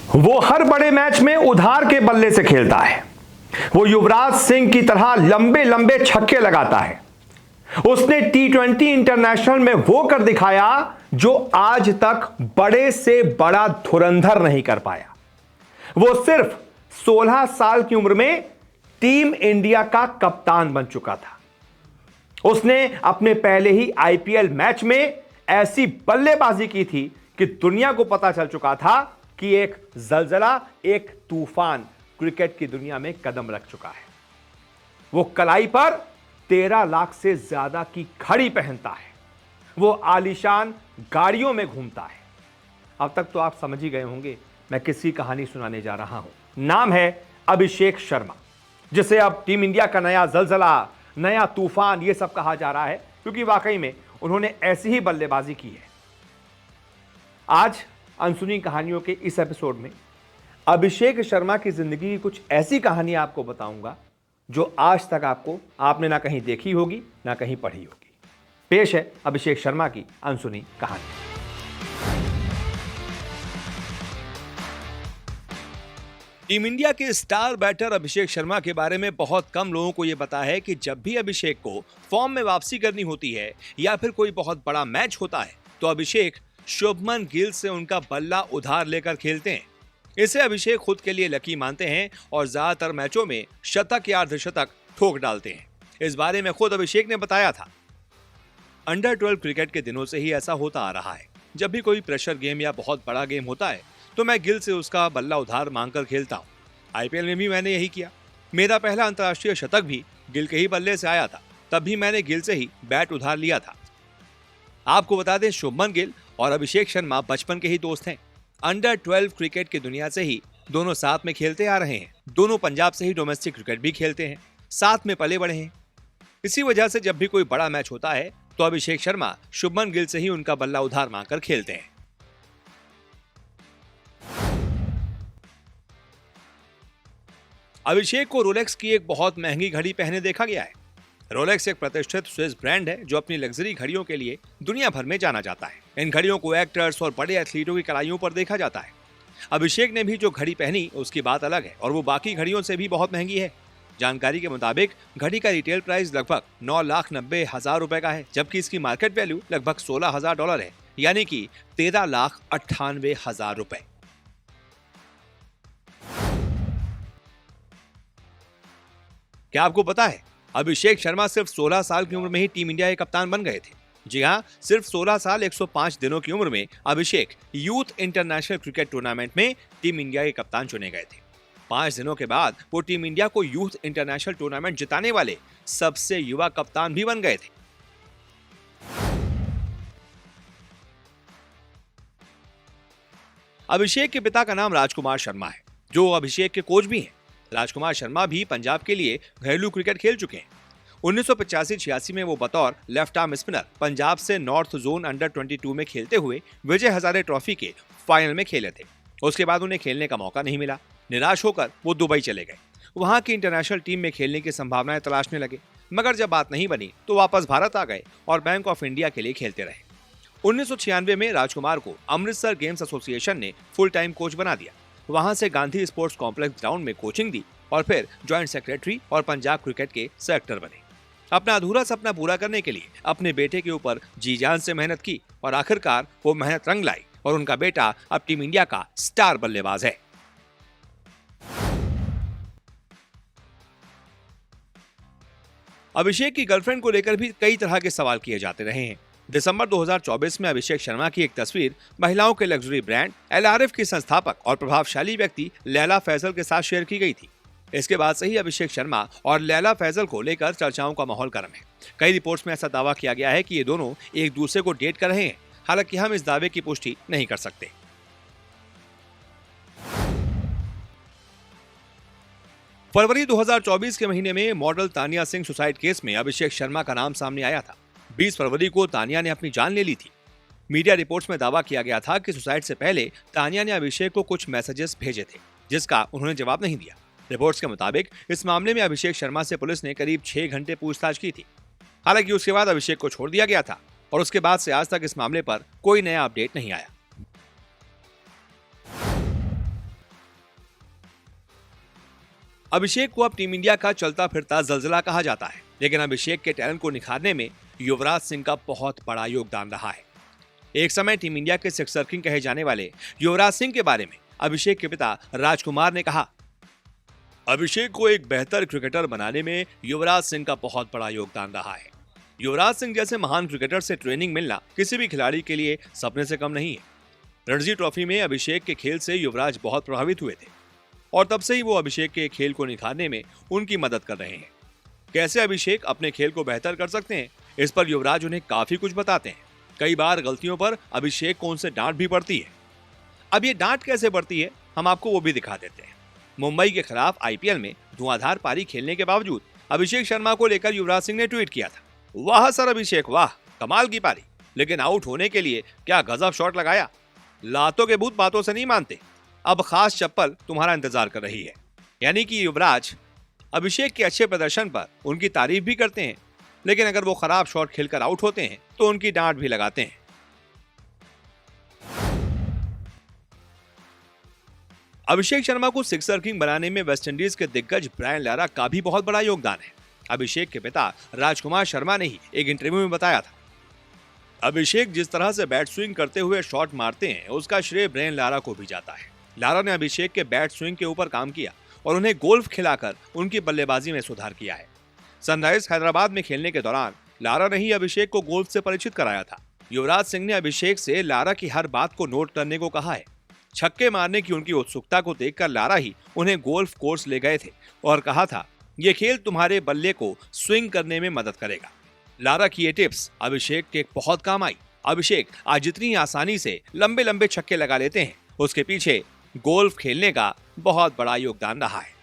वो हर बड़े मैच में उधार के बल्ले से खेलता है। वो युवराज सिंह की तरह लंबे लंबे छक्के लगाता है। उसने T20 इंटरनेशनल में वो कर दिखाया जो आज तक बड़े से बड़ा धुरंधर नहीं कर पाया। वो सिर्फ 16 साल की उम्र में टीम इंडिया का कप्तान बन चुका था। उसने अपने पहले ही IPL मैच में ऐसी बल्लेबाजी की थी कि दुनिया को पता चल चुका था कि एक जलजला, एक तूफान क्रिकेट की दुनिया में कदम रख चुका है। वो कलाई पर 13 लाख से ज्यादा की घड़ी पहनता है। वो आलीशान गाड़ियों में घूमता है। अब तक तो आप समझ ही गए होंगे मैं किसकी कहानी सुनाने जा रहा हूं। नाम है अभिषेक शर्मा, जिसे अब टीम इंडिया का नया जलजला, नया तूफान ये सब कहा जा रहा है, क्योंकि वाकई में उन्होंने ऐसी ही बल्लेबाजी की है। आज अनसुनी कहानियों के इस एपिसोड में अभिषेक शर्मा की जिंदगी की कुछ ऐसी कहानी आपको बताऊंगा जो आज तक आपने ना कहीं देखी होगी ना कहीं पढ़ी होगी। पेश है अभिषेक शर्मा की अनसुनी कहानी। टीम इंडिया के स्टार बैटर अभिषेक शर्मा के बारे में बहुत कम लोगों को यह पता है कि जब भी अभिषेक को फॉर्म में वापसी करनी होती है या फिर कोई बहुत बड़ा मैच होता है तो अभिषेक शुभमन गिल से उनका बल्ला उधार लेकर खेलते हैं। इसे अभिषेक खुद के लिए लकी मानते हैं और ज्यादातर मैचों में शतक या अर्धशतक ठोक डालते हैं। इस बारे में खुद अभिषेक ने बताया था, अंडर 12 क्रिकेट के दिनों से ही ऐसा होता आ रहा है। जब भी कोई प्रेशर गेम या बहुत बड़ा गेम होता है तो मैं गिल से उसका बल्ला उधार मांगकर खेलता हूँ। IPL में भी मैंने यही किया। मेरा पहला अंतर्राष्ट्रीय शतक भी गिल के ही बल्ले से आया था। तब भी मैंने गिल से ही बैट उधार लिया था। आपको बता दें, शुभमन गिल और अभिषेक शर्मा बचपन के ही दोस्त हैं। अंडर 12 क्रिकेट की दुनिया से ही दोनों साथ में खेलते आ रहे हैं। दोनों पंजाब से ही डोमेस्टिक क्रिकेट भी खेलते हैं, साथ में पले बड़े हैं। इसी वजह से जब भी कोई बड़ा मैच होता है तो अभिषेक शर्मा शुभमन गिल से ही उनका बल्ला उधार मांगकर खेलते हैं। अभिषेक को रोलेक्स की एक बहुत महंगी घड़ी पहने देखा गया है। रोलेक्स एक प्रतिष्ठित स्विस ब्रांड है जो अपनी लग्जरी घड़ियों के लिए दुनिया भर में जाना जाता है। इन घड़ियों को एक्टर्स और बड़े एथलीटों की कलाइयों पर देखा जाता है। अभिषेक ने भी जो घड़ी पहनी उसकी बात अलग है और वो बाकी घड़ियों से भी बहुत महंगी है। जानकारी के मुताबिक घड़ी का रिटेल प्राइस लगभग 9,90,000 रुपए का है, जबकि इसकी मार्केट वैल्यू लगभग $16,000 है, यानी कि 13,98,000 रुपए। क्या आपको पता है अभिषेक शर्मा सिर्फ 16 साल की उम्र में ही टीम इंडिया के कप्तान बन गए थे। जी हां, सिर्फ 16 साल 105 दिनों की उम्र में अभिषेक यूथ इंटरनेशनल क्रिकेट टूर्नामेंट में टीम इंडिया के कप्तान चुने गए थे। 5 दिनों के बाद वो टीम इंडिया को यूथ इंटरनेशनल टूर्नामेंट जिताने वाले सबसे युवा कप्तान भी बन गए थे। अभिषेक के पिता का नाम राजकुमार शर्मा है, जो अभिषेक के कोच भी हैं। राजकुमार शर्मा भी पंजाब के लिए घरेलू क्रिकेट खेल चुके हैं। 1985-86 में वो बतौर लेफ्ट आर्म स्पिनर पंजाब से नॉर्थ जोन अंडर 22 में खेलते हुए विजय हजारे ट्रॉफी के फाइनल में खेले थे। उसके बाद उन्हें खेलने का मौका नहीं मिला। निराश होकर वो दुबई चले गए। वहां की इंटरनेशनल टीम में खेलने की संभावनाएं तलाशने लगे, मगर जब बात नहीं बनी तो वापस भारत आ गए और बैंक ऑफ इंडिया के लिए खेलते रहे। 1996 में राजकुमार को अमृतसर गेम्स एसोसिएशन ने फुल टाइम कोच बना दिया। वहां से गांधी स्पोर्ट्स कॉम्प्लेक्स ग्राउंड में कोचिंग दी और फिर जॉइंट सेक्रेटरी और पंजाब क्रिकेट के सेलेक्टर बने। अपना अधूरा सपना पूरा करने के लिए अपने बेटे के ऊपर जी जान से मेहनत की और आखिरकार वो मेहनत रंग लाई और उनका बेटा अब टीम इंडिया का स्टार बल्लेबाज है। अभिषेक की गर्लफ्रेंड को लेकर भी कई तरह के सवाल किए जाते रहे हैं। दिसंबर 2024 में अभिषेक शर्मा की एक तस्वीर महिलाओं के लग्जरी ब्रांड LRF की संस्थापक और प्रभावशाली व्यक्ति लैला फैजल के साथ शेयर की गई थी। इसके बाद से ही अभिषेक शर्मा और लैला फैजल को लेकर चर्चाओं का माहौल गर्म है। कई रिपोर्ट्स में ऐसा दावा किया गया है कि ये दोनों एक दूसरे को डेट कर रहे हैं। हालांकि हम इस दावे की पुष्टि नहीं कर सकते। फरवरी 2024 के महीने में model Tania Singh suicide case में अभिषेक शर्मा का नाम सामने आया था। 20 फरवरी को तानिया ने अपनी जान ले ली थी। मीडिया रिपोर्ट्स में दावा किया गया था कि सुसाइड से पहले तानिया ने अभिषेक को कुछ मैसेजेस भेजे थे, जिसका उन्होंने जवाब नहीं दिया। रिपोर्ट्स के मुताबिक इस मामले में अभिषेक शर्मा से पुलिस ने करीब 6 घंटे पूछताछ की थी। हालांकि उसके बाद अभिषेक को छोड़ दिया गया था और उसके बाद से आज तक इस मामले पर कोई नया अपडेट नहीं आया। अभिषेक को अब टीम इंडिया का चलता फिरता जलजला कहा जाता है, लेकिन अभिषेक के टैलेंट को निखारने में युवराज सिंह का बहुत बड़ा योगदान रहा है। एक समय टीम इंडिया के सिक्सर किंग कहे जाने वाले युवराज सिंह के बारे में अभिषेक के पिता राजकुमार ने कहा, अभिषेक को एक बेहतर क्रिकेटर बनाने में युवराज सिंह का बहुत बड़ा योगदान रहा है। युवराज सिंह जैसे महान क्रिकेटर से ट्रेनिंग मिलना किसी भी खिलाड़ी के लिए सपने से कम नहीं है। रणजी ट्रॉफी में अभिषेक के खेल से युवराज बहुत प्रभावित हुए थे और तब से ही वो अभिषेक के खेल को निखारने में उनकी मदद कर रहे हैं। कैसे अभिषेक अपने खेल को बेहतर कर सकते हैं, इस पर युवराज उन्हें काफी कुछ बताते हैं। कई बार गलतियों पर अभिषेक को उनसे डांट भी पड़ती है। अब ये डांट कैसे पड़ती है, हम आपको वो भी दिखा देते हैं। मुंबई के खिलाफ आईपीएल में धुआंधार पारी खेलने के बावजूद अभिषेक शर्मा को लेकर युवराज सिंह ने ट्वीट किया था, वाह सर अभिषेक वाह, कमाल की पारी, लेकिन आउट होने के लिए क्या गजब शॉट लगाया, लातों के भूत बातों से नहीं मानते, अब खास चप्पल तुम्हारा इंतजार कर रही है। यानी कि युवराज अभिषेक के अच्छे प्रदर्शन पर उनकी तारीफ भी करते हैं, लेकिन अगर वो खराब शॉट खेलकर आउट होते हैं तो उनकी डांट भी लगाते हैं। अभिषेक शर्मा को सिक्सर किंग बनाने में वेस्टइंडीज के दिग्गज ब्रायन लारा का भी बहुत बड़ा योगदान है। अभिषेक के पिता राजकुमार शर्मा ने ही एक इंटरव्यू में बताया था, अभिषेक जिस तरह से बैट स्विंग करते हुए शॉट मारते हैं उसका श्रेय ब्रायन लारा को भी जाता है। लारा ने अभिषेक के बैट स्विंग के ऊपर काम किया और उन्हें गोल्फ खिलाकर उनकी बल्लेबाजी में सुधार किया है। सनराइज हैदराबाद में खेलने के दौरान लारा ने ही अभिषेक को गोल्फ से परिचित कराया था। युवराज सिंह ने अभिषेक से लारा की हर बात को नोट करने को कहा है। छक्के मारने की उनकी उत्सुकता को देखकर लारा ही उन्हें गोल्फ कोर्स ले गए थे और कहा था, ये खेल तुम्हारे बल्ले को स्विंग करने में मदद करेगा। लारा की ये टिप्स अभिषेक के बहुत काम आई। अभिषेक आज जितनी आसानी से लंबे लंबे छक्के लगा लेते हैं, उसके पीछे गोल्फ खेलने का बहुत बड़ा योगदान रहा है।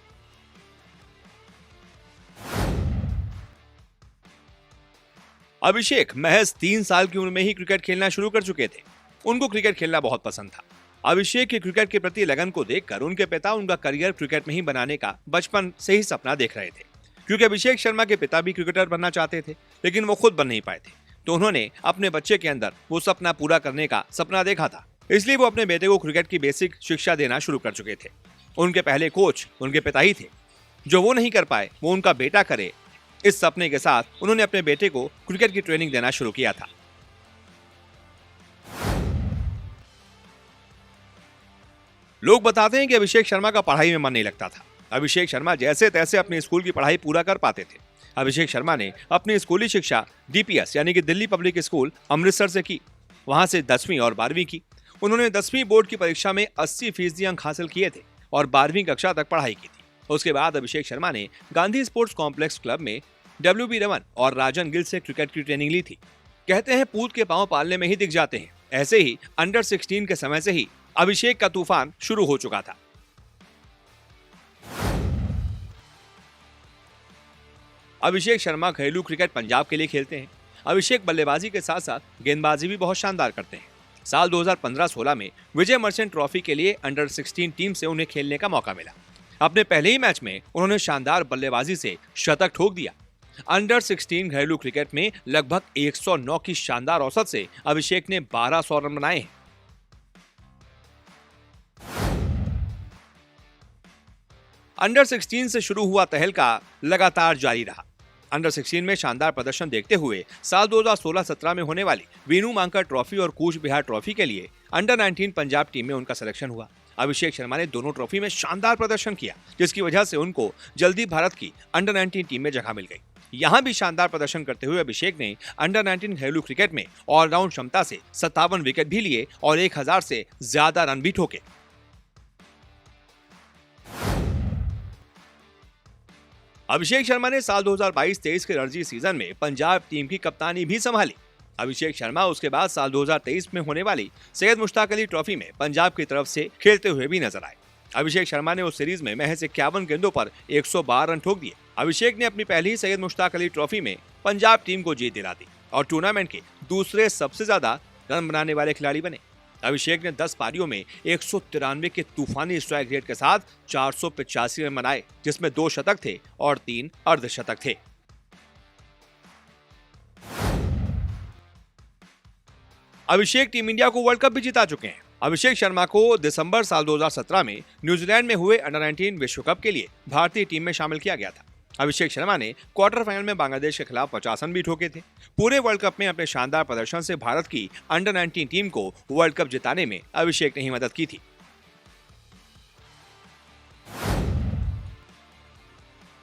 अभिषेक महज 3 साल की उम्र में ही क्रिकेट खेलना शुरू कर चुके थे। उनको क्रिकेट खेलना बहुत पसंद था। अभिषेक के क्रिकेट के प्रति लगन को देखकर उनके पिता उनका करियर क्रिकेट में ही बनाने का बचपन से ही सपना देख रहे थे। क्योंकि अभिषेक शर्मा के पिता भी क्रिकेटर बनना चाहते थे, लेकिन वो खुद बन नहीं पाए थे, तो उन्होंने अपने बच्चे के अंदर वो सपना पूरा करने का सपना देखा था। इसलिए वो अपने बेटे को क्रिकेट की बेसिक शिक्षा देना शुरू कर चुके थे। उनके पहले कोच उनके पिता ही थे। जो वो नहीं कर पाए वो उनका बेटा करे, इस सपने के साथ उन्होंने अपने बेटे को क्रिकेट की ट्रेनिंग देना शुरू किया था। लोग बताते हैं कि अभिषेक शर्मा का पढ़ाई में मन नहीं लगता था। अभिषेक शर्मा जैसे तैसे अपनी स्कूल की पढ़ाई पूरा कर पाते थे। अभिषेक शर्मा ने अपनी स्कूली शिक्षा डीपीएस यानी कि दिल्ली पब्लिक स्कूल अमृतसर से की। वहां से 10वीं और 12वीं की। उन्होंने 10वीं बोर्ड की परीक्षा में 80% अंक हासिल किए थे और 12वीं कक्षा तक पढ़ाई की थी। उसके बाद अभिषेक शर्मा ने गांधी स्पोर्ट्स कॉम्प्लेक्स क्लब में WB रमन और राजन गिल से क्रिकेट की ट्रेनिंग ली थी। कहते हैं पूत के पांव पालने में ही दिख जाते हैं। ऐसे ही अंडर 16 के समय से ही अभिषेक का तूफान शुरू हो चुका था। अभिषेक शर्मा घरेलू क्रिकेट पंजाब के लिए खेलते हैं। अभिषेक बल्लेबाजी के साथ साथ गेंदबाजी भी बहुत शानदार करते हैं। साल 2015-16 में विजय मर्चेंट ट्रॉफी के लिए अंडर 16 टीम से उन्हें खेलने का मौका मिला। अपने पहले ही मैच में उन्होंने शानदार बल्लेबाजी से शतक ठोक दिया। अंडर 16 घरेलू क्रिकेट में लगभग 109 की शानदार औसत से अभिषेक ने 1200 रन बनाए हैं। अंडर 16 से शुरू हुआ तहलका लगातार जारी रहा। अंडर 16 में शानदार प्रदर्शन देखते हुए साल 2016-17 में होने वाली वीनू मांकड़ ट्रॉफी और कूच बिहार ट्रॉफी के लिए अंडर 19 पंजाब टीम में उनका सिलेक्शन हुआ। अभिषेक शर्मा ने दोनों ट्रॉफी में शानदार प्रदर्शन किया, जिसकी वजह से उनको जल्दी भारत की अंडर 19 टीम में जगह मिल गई। यहां भी शानदार प्रदर्शन करते हुए अभिषेक ने अंडर 19 घरेलू क्रिकेट में ऑलराउंड क्षमता से 57 विकेट भी लिए और 1000 से ज्यादा रन भी ठोके। अभिषेक शर्मा ने साल 2022-23 के रणजी सीजन में पंजाब टीम की कप्तानी भी संभाली। अभिषेक शर्मा उसके बाद साल 2023 में होने वाली सैयद मुश्ताक अली ट्रॉफी में पंजाब की तरफ से खेलते हुए भी नजर आए। अभिषेक शर्मा ने उस सीरीज में महज 51 गेंदों पर 112 रन ठोक दिए। अभिषेक ने अपनी पहली ही सैयद मुश्ताक अली ट्रॉफी में पंजाब टीम को जीत दिला दी और टूर्नामेंट के दूसरे सबसे ज्यादा रन बनाने वाले खिलाड़ी बने। अभिषेक ने 10 पारियों में 193 के तूफानी स्ट्राइक रेट के साथ 485 रन बनाए, जिसमें 2 शतक थे और 3 अर्धशतक थे। अभिषेक टीम इंडिया को वर्ल्ड कप भी जिता चुके हैं। अभिषेक शर्मा को दिसंबर साल 2017 में न्यूजीलैंड में हुए अंडर-19 विश्व कप के लिए भारतीय टीम में शामिल किया गया था। अभिषेक शर्मा ने क्वार्टर फाइनल में बांग्लादेश के खिलाफ 50 रन भी ठोके थे। पूरे वर्ल्ड कप में अपने शानदार प्रदर्शन से भारत की अंडर-19 टीम को वर्ल्ड कप जिताने में अभिषेक ने ही मदद की थी।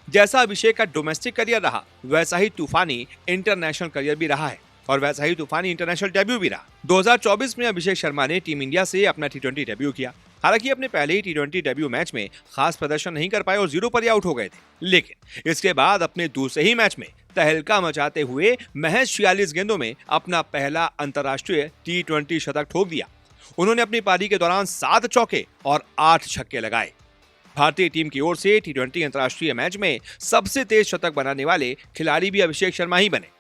जैसा अभिषेक का डोमेस्टिक करियर रहा, वैसा ही तूफानी इंटरनेशनल करियर भी रहा है और वैसा ही तूफानी इंटरनेशनल डेब्यू भी रहा। 2024 में अभिषेक शर्मा ने टीम इंडिया से अपना T20 डेब्यू किया। हालांकि अपने पहले ही T20 डेब्यू मैच में खास प्रदर्शन नहीं कर पाए और 0 पर ही आउट हो गए थे, लेकिन इसके बाद अपने दूसरे ही मैच में तहलका मचाते हुए महज 46 गेंदों में अपना पहला अंतर्राष्ट्रीय T20 शतक ठोक दिया। उन्होंने अपनी पारी के दौरान 7 चौके और 8 छक्के लगाए। भारतीय टीम की ओर से T20 अंतर्राष्ट्रीय मैच में सबसे तेज शतक बनाने वाले खिलाड़ी भी अभिषेक शर्मा ही बने।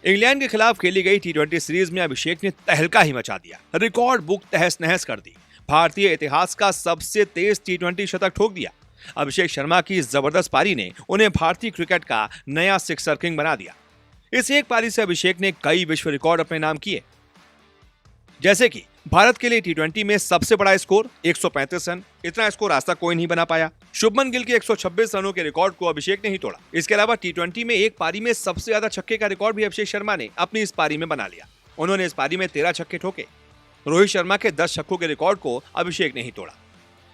इंग्लैंड के खिलाफ खेली गई T20 सीरीज में अभिषेक ने तहलका ही मचा दिया। रिकॉर्ड बुक तहस नहस कर दी। भारतीय इतिहास का सबसे तेज T20 शतक ठोक दिया। अभिषेक शर्मा की जबरदस्त पारी ने उन्हें भारतीय क्रिकेट का नया सिक्सर किंग बना दिया। इस एक पारी से अभिषेक ने कई विश्व रिकॉर्ड अपने नाम किए, जैसे कि भारत के लिए T20 में सबसे बड़ा स्कोर 135 रन। इतना स्कोर आज तक कोई नहीं बना पाया। शुभमन गिल के 126 रनों के रिकॉर्ड को अभिषेक ने ही तोड़ा। इसके अलावा T20 में एक पारी में सबसे ज्यादा छक्के का रिकॉर्ड भी अभिषेक शर्मा ने अपनी इस पारी में बना लिया। उन्होंने इस पारी में 13 छक्के ठोके। रोहित शर्मा के 10 छक्कों के रिकॉर्ड को अभिषेक ने ही तोड़ा।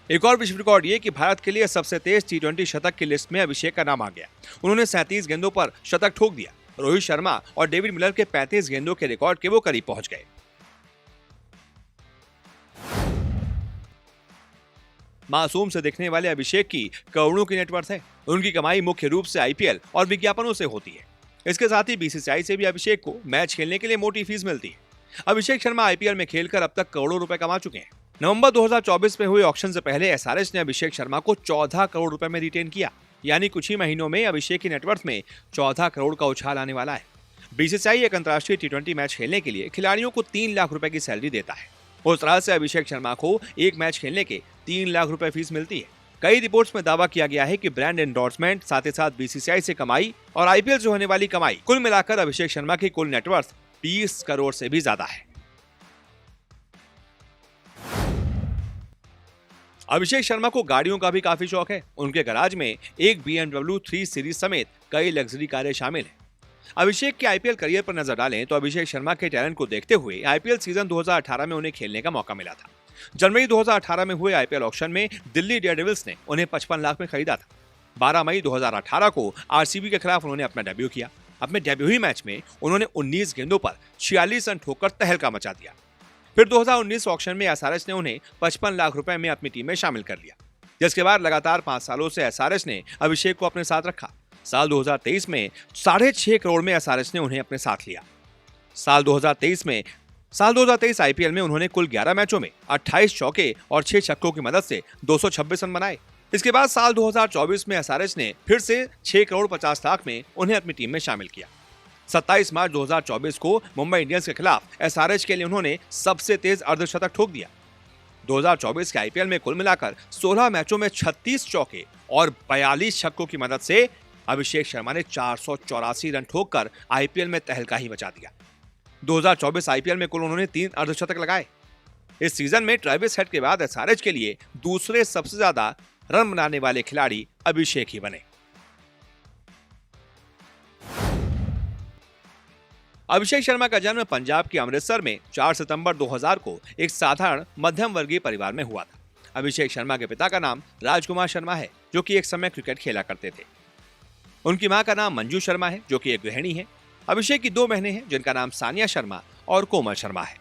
एक और विश्व रिकॉर्ड ये कि भारत के लिए सबसे तेज T20 शतक की लिस्ट में अभिषेक का नाम आ गया। उन्होंने 37 गेंदों पर शतक ठोक दिया। रोहित शर्मा और डेविड मिलर के 35 गेंदों के रिकॉर्ड के वो करीब पहुंच गए। मासूम से दिखने वाले अभिषेक की करोड़ों की नेटवर्थ है। उनकी कमाई मुख्य रूप से IPL और विज्ञापनों से होती है। इसके साथ ही BCCI से भी अभिषेक को मैच खेलने के लिए मोटी फीस मिलती है। अभिषेक शर्मा IPL में खेलकर अब तक करोड़ों रुपए कमा चुके हैं। नवंबर 2024 में हुए ऑक्शन से पहले SRH ने अभिषेक शर्मा को 14 करोड़ रुपए में रिटेन किया, यानी कुछ ही महीनों में अभिषेक की नेटवर्थ में 14 करोड़ का उछाल आने वाला है। BCCI एक अंतर्राष्ट्रीय T20 मैच खेलने के लिए खिलाड़ियों को 3 लाख रुपए की सैलरी देता है। उस तरह से अभिषेक शर्मा को एक मैच खेलने के 3 लाख रुपए फीस मिलती है। कई रिपोर्ट्स में दावा किया गया है कि ब्रांड एंडोर्समेंट, साथ ही साथ BCCI से कमाई और IPL से होने वाली कमाई, कुल मिलाकर अभिषेक शर्मा की कुल नेटवर्थ 20 करोड़ से भी ज्यादा है। अभिषेक शर्मा को गाड़ियों का भी काफी शौक है। उनके गैराज में एक BMW 3 सीरीज समेत कई लग्जरी कारें शामिल हैं। अभिषेक के IPL करियर पर नजर डालें तो अभिषेक शर्मा के टैलेंट को देखते हुए IPL सीजन 2018 में उन्हें खेलने का मौका मिला था। जनवरी 2018 में हुए IPL ऑक्शन में दिल्ली डेयरडेविल्स ने उन्हें 55 लाख में खरीदा था। 12 मई 2018 को RCB के खिलाफ उन्होंने अपना डेब्यू किया। अपने डेब्यू ही मैच में उन्होंने 19 गेंदों पर 46 रन ठोककर तहलका मचा दिया। फिर 2019 ऑक्शन में SRH ने उन्हें 55 लाख रुपए में अपनी टीम में शामिल कर लिया, जिसके बाद लगातार 5 सालों से SRH ने अभिषेक को अपने साथ रखा। साल 2023 में 6.5 करोड़ में SRH ने उन्हें अपने साथ लिया। साल 2023 IPL में उन्होंने कुल 11 मैचों में 28 चौके और 6 छक्कों की मदद से 226 रन बनाए। इसके बाद साल 2024 में SRH ने फिर से 6 करोड़ 50 लाख में उन्हें अपनी टीम में शामिल किया। 27 मार्च 2024 को मुंबई इंडियंस के खिलाफ SRH के लिए उन्होंने सबसे तेज अर्धशतक ठोक दिया। 2024 के IPL में कुल मिलाकर 16 मैचों में 36 चौके और 42 छक्कों की मदद से अभिषेक शर्मा ने 484 रन ठोककर IPL में तहलका ही मचा दिया। 2024 IPL में कुल उन्होंने 3 अर्धशतक लगाए। इस सीजन में ट्रेविस हेड के बाद SRH के लिए दूसरे सबसे ज्यादा रन बनाने वाले खिलाड़ी अभिषेक ही बने। अभिषेक शर्मा का जन्म पंजाब के अमृतसर में 4 सितंबर 2000 को एक साधारण मध्यम वर्गीय परिवार में हुआ था। अभिषेक शर्मा के पिता का नाम राजकुमार शर्मा है, जो कि एक समय क्रिकेट खेला करते थे। उनकी मां का नाम मंजू शर्मा है, जो कि एक गृहिणी है। अभिषेक की 2 बहनें हैं, जिनका नाम सानिया शर्मा और कोमल शर्मा है।